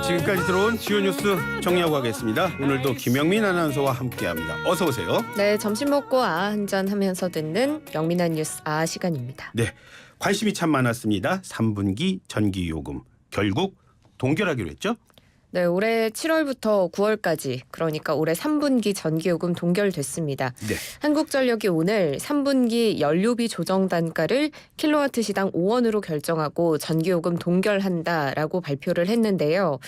지금까지 들어온 주요 뉴스 정리하고 가겠습니다. 오늘도 김영민 아나운서와 함께합니다. 어서 오세요. 네, 점심 먹고 한잔 하면서 듣는 영민한 뉴스 시간입니다. 네, 관심이 참 많았습니다. 3분기 전기요금 결국 동결하기로 했죠? 네, 올해 7월부터 9월까지 그러니까 올해 3분기 전기요금 동결됐습니다. 네. 한국전력이 오늘 3분기 연료비 조정 단가를 킬로와트 시당 5원으로 결정하고 전기요금 동결한다라고 발표를 했는데요.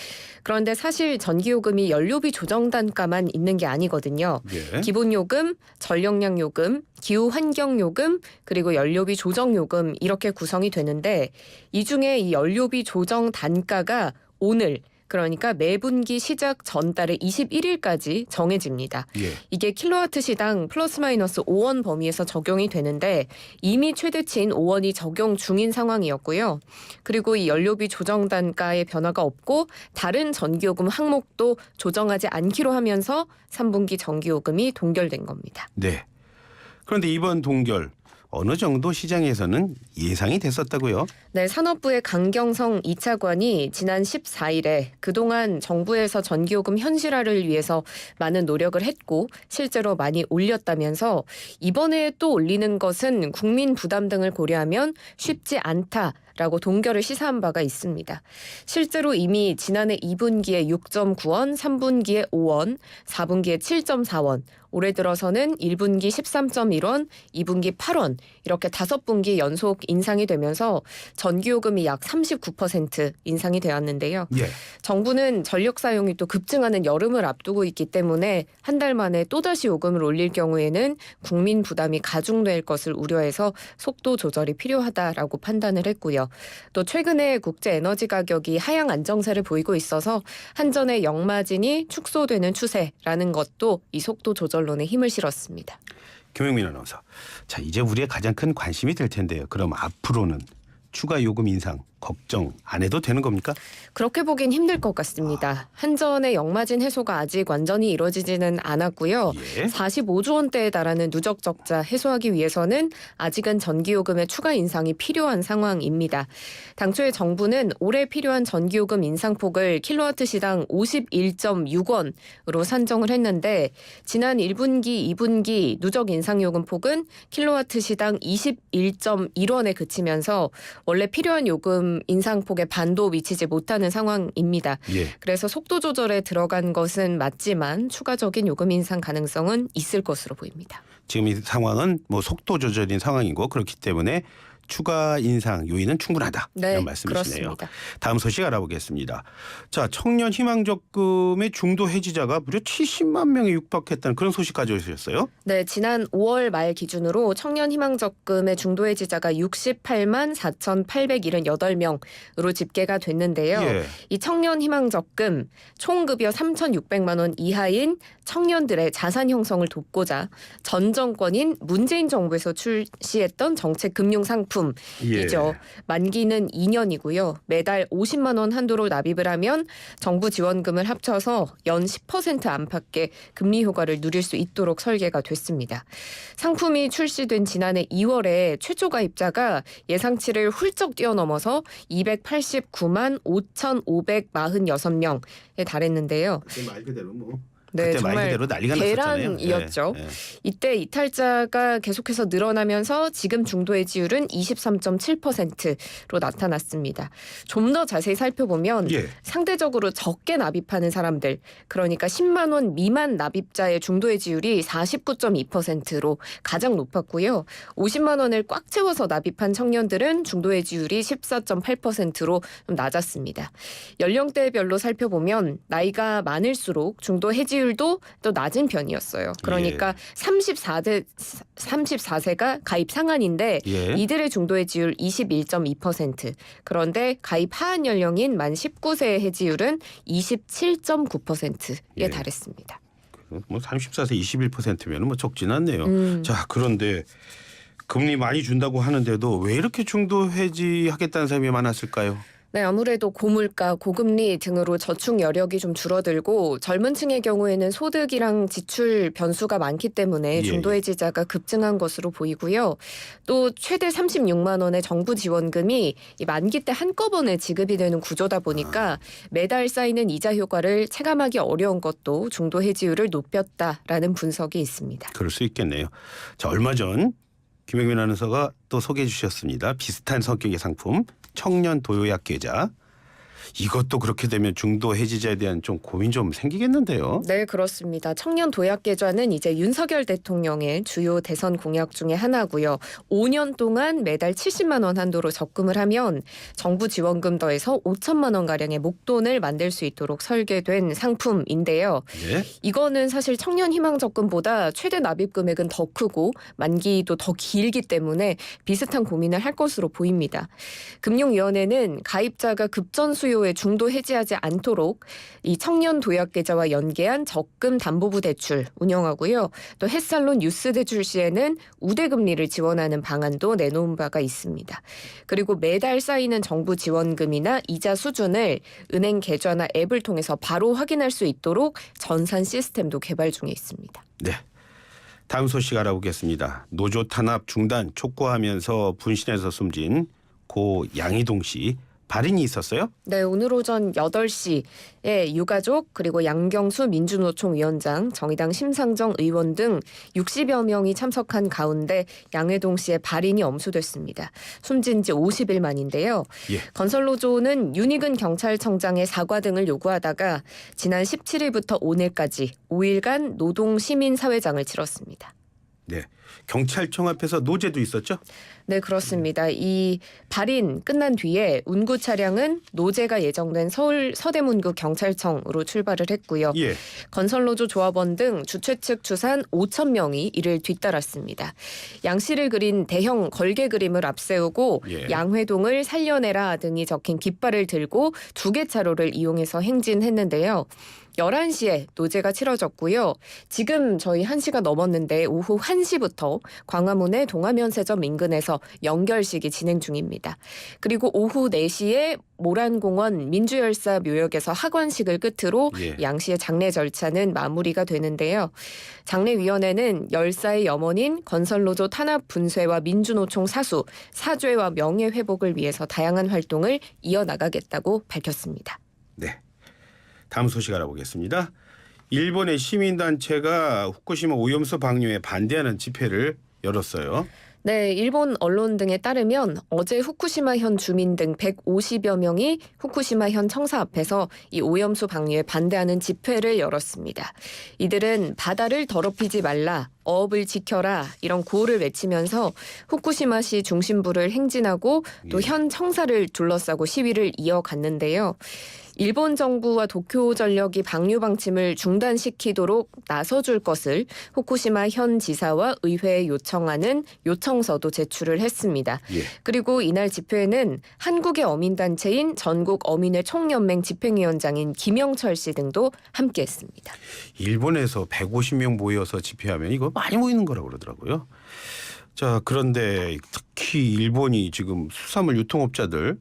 그런데 사실 전기요금이 연료비 조정 단가만 있는 게 아니거든요. 네. 기본요금, 전력량요금, 기후환경요금, 그리고 연료비 조정요금 이렇게 구성이 되는데 이 중에 이 연료비 조정 단가가 오늘 그러니까 매분기 시작 전달의 21일까지 정해집니다. 예. 이게 킬로와트 시당 플러스 마이너스 5원 범위에서 적용이 되는데 이미 최대치인 5원이 적용 중인 상황이었고요. 그리고 이 연료비 조정 단가의 변화가 없고 다른 전기요금 항목도 조정하지 않기로 하면서 3분기 전기요금이 동결된 겁니다. 네. 그런데 이번 동결 어느 정도 시장에서는 예상이 됐었다고요? 네, 산업부의 강경성 2차관이 지난 14일에 그동안 정부에서 전기요금 현실화를 위해서 많은 노력을 했고 실제로 많이 올렸다면서 이번에 또 올리는 것은 국민 부담 등을 고려하면 쉽지 않다라고 동결을 시사한 바가 있습니다. 실제로 이미 지난해 2분기에 6.9원, 3분기에 5원, 4분기에 7.4원, 올해 들어서는 1분기 13.1원, 2분기 8원 이렇게 5분기 연속 인상이 되면서 전기요금이 약 39% 인상이 되었는데요. 예. 정부는 전력 사용이 또 급증하는 여름을 앞두고 있기 때문에 한 달 만에 또다시 요금을 올릴 경우에는 국민 부담이 가중될 것을 우려해서 속도 조절이 필요하다라고 판단을 했고요. 또 최근에 국제 에너지 가격이 하향 안정세를 보이고 있어서 한전의 역마진이 축소되는 추세라는 것도 이 속도 조절론에 힘을 실었습니다. 김영민 아나운서. 자, 이제 우리의 가장 큰 관심이 될 텐데요. 그럼 앞으로는 추가 요금 인상 걱정 안 해도 되는 겁니까? 그렇게 보긴 힘들 것 같습니다. 한전의 역마진 해소가 아직 완전히 이루어지지는 않았고요. 예. 45조 원대에 달하는 누적 적자 해소하기 위해서는 아직은 전기요금의 추가 인상이 필요한 상황입니다. 당초에 정부는 올해 필요한 전기요금 인상폭을 킬로와트 시당 51.6원으로 산정을 했는데 지난 1분기, 2분기 누적 인상요금 폭은 킬로와트 시당 21.1원에 그치면서 원래 필요한 요금 인상폭의 반도 미치지 못하는 상황입니다. 예. 그래서 속도 조절에 들어간 것은 맞지만 추가적인 요금 인상 가능성은 있을 것으로 보입니다. 지금 이 상황은 뭐 속도 조절인 상황이고 그렇기 때문에 추가 인상 요인은 충분하다. 네, 이런 말씀이시네요. 그렇습니다. 다음 소식 알아보겠습니다. 자, 청년 희망적금의 중도 해지자가 무려 70만 명에 육박했다는 그런 소식 가져오셨어요? 네, 지난 5월 말 기준으로 청년 희망적금의 중도 해지자가 68만 4,878명으로 집계가 됐는데요. 예. 이 청년 희망적금 총급여 3,600만 원 이하인 청년들의 자산 형성을 돕고자 전 정권인 문재인 정부에서 출시했던 정책 금융 상품이죠. 예. 만기는 2년이고요. 매달 50만 원 한도로 납입을 하면 정부 지원금을 합쳐서 연 10% 안팎의 금리 효과를 누릴 수 있도록 설계가 됐습니다. 상품이 출시된 지난해 2월에 최초 가입자가 예상치를 훌쩍 뛰어넘어서 289만 5,546명에 달했는데요. 말 그대로 뭐 네, 그때 말 정말 그대로 난리가 났었잖아요. 대란이었죠. 예. 예. 이때 이탈자가 계속해서 늘어나면서 지금 중도 해지율은 23.7%로 나타났습니다. 좀 더 자세히 살펴보면 예. 상대적으로 적게 납입하는 사람들, 그러니까 10만 원 미만 납입자의 중도 해지율이 49.2%로 가장 높았고요. 50만 원을 꽉 채워서 납입한 청년들은 중도 해지율이 14.8%로 좀 낮았습니다. 연령대별로 살펴보면 나이가 많을수록 중도 해지율도 또 낮은 편이었어요. 그러니까 34세가 가입 상한인데 예. 이들의 중도 해지율 21.2%. 그런데 가입 하한 연령인 만 19세의 해지율은 27.9%에 예. 달했습니다. 뭐 34세 21%면 뭐 적진 않네요. 자, 그런데 금리 많이 준다고 하는데도 왜 이렇게 중도 해지하겠다는 사람이 많았을까요? 네, 아무래도 고물가, 고금리 등으로 저축 여력이 좀 줄어들고 젊은 층의 경우에는 소득이랑 지출 변수가 많기 때문에 예, 중도 예. 해지자가 급증한 것으로 보이고요. 또 최대 36만 원의 정부 지원금이 이 만기 때 한꺼번에 지급이 되는 구조다 보니까 매달 쌓이는 이자 효과를 체감하기 어려운 것도 중도 해지율을 높였다라는 분석이 있습니다. 그럴 수 있겠네요. 자, 얼마 전 김영민 아나운서가 또 소개해 주셨습니다. 비슷한 성격의 상품 청년 도요약 계좌. 이것도 그렇게 되면 중도 해지자에 대한 좀 고민 좀 생기겠는데요. 네, 그렇습니다. 청년 도약 계좌는 이제 윤석열 대통령의 주요 대선 공약 중에 하나고요. 5년 동안 매달 70만 원 한도로 적금을 하면 정부 지원금 더해서 5천만 원 가량의 목돈을 만들 수 있도록 설계된 상품인데요. 예. 이거는 사실 청년 희망 적금보다 최대 납입 금액은 더 크고 만기도 더 길기 때문에 비슷한 고민을 할 것으로 보입니다. 금융위원회는 가입자가 급전 수요에 중도 해지하지 않도록 이 청년 도약 계좌와 연계한 적금 담보부 대출 운영하고요. 또 햇살론 뉴스 대출 시에는 우대 금리를 지원하는 방안도 내놓은 바가 있습니다. 그리고 매달 쌓이는 정부 지원금이나 이자 수준을 은행 계좌나 앱을 통해서 바로 확인할 수 있도록 전산 시스템도 개발 중에 있습니다. 네. 다음 소식 알아보겠습니다. 노조 탄압 중단 촉구하면서 분신해서 숨진 고 양희동 씨 발인이 있었어요? 네, 오늘 오전 8시에 유가족 그리고 양경수 민주노총 위원장, 정의당 심상정 의원 등 60여 명이 참석한 가운데 양혜동 씨의 발인이 엄수됐습니다. 숨진 지 50일 만인데요. 예. 건설노조는 윤희근 경찰청장의 사과 등을 요구하다가 지난 17일부터 오늘까지 5일간 노동시민사회장을 치렀습니다. 네. 경찰청 앞에서 노제도 있었죠? 네, 그렇습니다. 이 발인 끝난 뒤에 운구 차량은 노제가 예정된 서울 서대문구 경찰청으로 출발을 했고요. 예. 건설노조 조합원 등 주최 측 추산 5천 명이 이를 뒤따랐습니다. 양씨를 그린 대형 걸개 그림을 앞세우고 예. 양회동을 살려내라 등이 적힌 깃발을 들고 두 개 차로를 이용해서 행진했는데요. 11시에 노제가 치러졌고요. 지금 저희 1시가 넘었는데 오후 1시부터 광화문의 동아면세점 인근에서 연결식이 진행 중입니다. 그리고 오후 4시에 모란공원 민주열사 묘역에서 학원식을 끝으로 예. 양 씨의 장례 절차는 마무리가 되는데요. 장례위원회는 열사의 염원인 건설노조 탄압 분쇄와 민주노총 사수, 사죄와 명예회복을 위해서 다양한 활동을 이어나가겠다고 밝혔습니다. 네. 다음 소식 알아보겠습니다. 일본의 시민단체가 후쿠시마 오염수 방류에 반대하는 집회를 열었어요. 네, 일본 언론 등에 따르면 어제 후쿠시마현 주민 등 150여 명이 후쿠시마현 청사 앞에서 이 오염수 방류에 반대하는 집회를 열었습니다. 이들은 바다를 더럽히지 말라, 어업을 지켜라 이런 구호를 외치면서 후쿠시마시 중심부를 행진하고 또 현 청사를 둘러싸고 시위를 이어갔는데요. 일본 정부와 도쿄전력이 방류 방침을 중단시키도록 나서줄 것을 후쿠시마 현 지사와 의회에 요청하는 요청서도 제출을 했습니다. 예. 그리고 이날 집회에는 한국의 어민단체인 전국어민회 총연맹 집행위원장인 김영철 씨 등도 함께했습니다. 일본에서 150명 모여서 집회하면 이거 많이 모이는 거라고 그러더라고요. 자, 그런데 특히 일본이 지금 수산물 유통업자들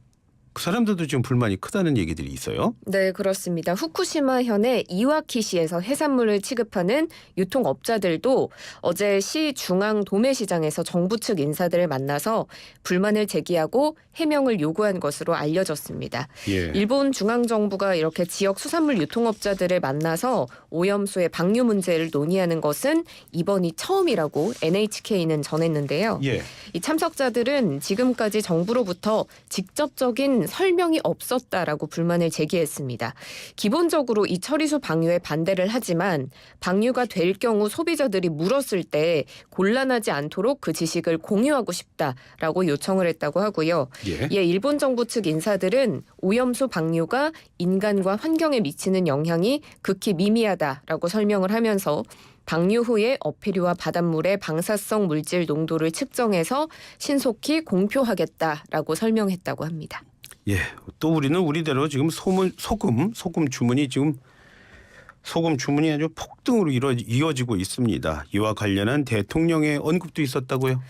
그 사람들도 지금 불만이 크다는 얘기들이 있어요. 네, 그렇습니다. 후쿠시마현의 이와키시에서 해산물을 취급하는 유통업자들도 어제 시 중앙 도매시장에서 정부 측 인사들을 만나서 불만을 제기하고 해명을 요구한 것으로 알려졌습니다. 예. 일본 중앙정부가 이렇게 지역 수산물 유통업자들을 만나서 오염수의 방류 문제를 논의하는 것은 이번이 처음이라고 NHK는 전했는데요. 예. 이 참석자들은 지금까지 정부로부터 직접적인 설명이 없었다라고 불만을 제기했습니다. 기본적으로 이 처리수 방류에 반대를 하지만 방류가 될 경우 소비자들이 물었을 때 곤란하지 않도록 그 지식을 공유하고 싶다라고 요청을 했다고 하고요. 예. 이에 일본 정부 측 인사들은 오염수 방류가 인간과 환경에 미치는 영향이 극히 미미하다라고 설명을 하면서 방류 후에 어패류와 바닷물의 방사성 물질 농도를 측정해서 신속히 공표하겠다라고 설명했다고 합니다. 예. 또 우리는 우리대로 지금 소금 주문이 지금 소금 주문이 아주 폭등으로 이어지고 있습니다. 이와 관련한 대통령의 언급도 있었다고요?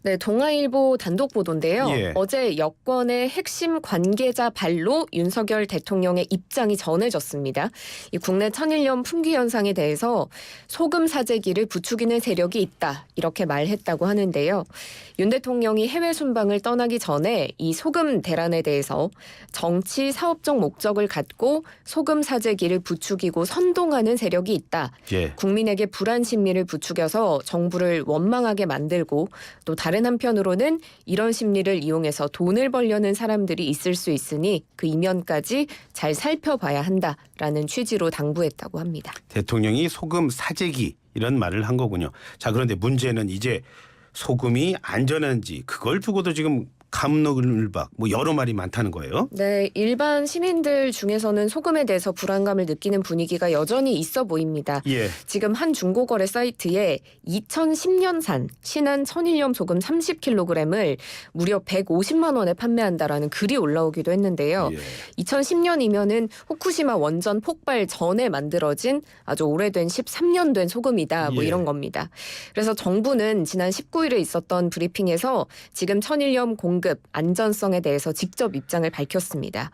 네, 동아일보 단독 보도인데요. 예. 어제 여권의 핵심 관계자 발로 윤석열 대통령의 입장이 전해졌습니다. 이 국내 천일염 품귀 현상에 대해서 소금 사재기를 부추기는 세력이 있다 이렇게 말했다고 하는데요. 윤 대통령이 해외 순방을 떠나기 전에 이 소금 대란에 대해서 정치 사업적 목적을 갖고 소금 사재기를 부추기고 선동하는 세력이 있다. 예. 국민에게 불안 심리를 부추겨서 정부를 원망하게 만들고 또 다른 한편으로는 이런 심리를 이용해서 돈을 벌려는 사람들이 있을 수 있으니 그 이면까지 잘 살펴봐야 한다라는 취지로 당부했다고 합니다. 대통령이 소금 사재기 이런 말을 한 거군요. 자, 그런데 문제는 이제 소금이 안전한지 그걸 두고도 지금 감론을박 뭐 여러 말이 많다는 거예요. 네, 일반 시민들 중에서는 소금에 대해서 불안감을 느끼는 분위기가 여전히 있어 보입니다. 예. 지금 한 중고거래 사이트에 2010년산 신한 천일염 소금 30kg을 무려 150만 원에 판매한다라는 글이 올라오기도 했는데요. 예. 2010년이면은 후쿠시마 원전 폭발 전에 만들어진 아주 오래된 13년 된 소금이다. 뭐 예. 이런 겁니다. 그래서 정부는 지난 19일에 있었던 브리핑에서 지금 천일염 공급 안전성에 대해서 직접 입장을 밝혔습니다.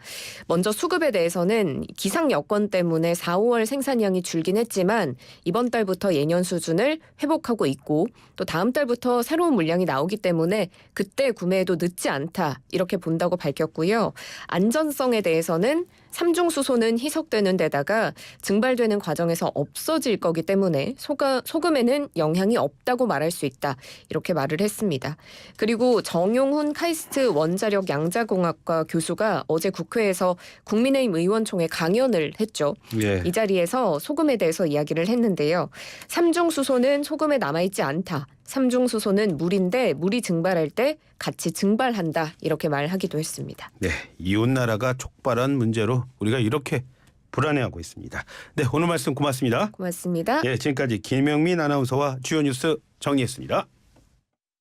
먼저 수급에 대해서는 기상 여건 때문에 4, 5월 생산량이 줄긴 했지만 이번 달부터 예년 수준을 회복하고 있고 또 다음 달부터 새로운 물량이 나오기 때문에 그때 구매해도 늦지 않다 이렇게 본다고 밝혔고요. 안전성에 대해서는 삼중수소는 희석되는 데다가 증발되는 과정에서 없어질 거기 때문에 소금에는 영향이 없다고 말할 수 있다 이렇게 말을 했습니다. 그리고 정용훈 카이스트 원자력 양자공학과 교수가 어제 국회에서 국민의힘 의원총회 강연을 했죠. 예. 이 자리에서 소금에 대해서 이야기를 했는데요. 삼중수소는 소금에 남아있지 않다. 삼중수소는 물인데 물이 증발할 때 같이 증발한다 이렇게 말하기도 했습니다. 네, 이웃 나라가 촉발한 문제로 우리가 이렇게 불안해하고 있습니다. 네, 오늘 말씀 고맙습니다. 고맙습니다. 예, 지금까지 김영민 아나운서와 주요 뉴스 정리했습니다.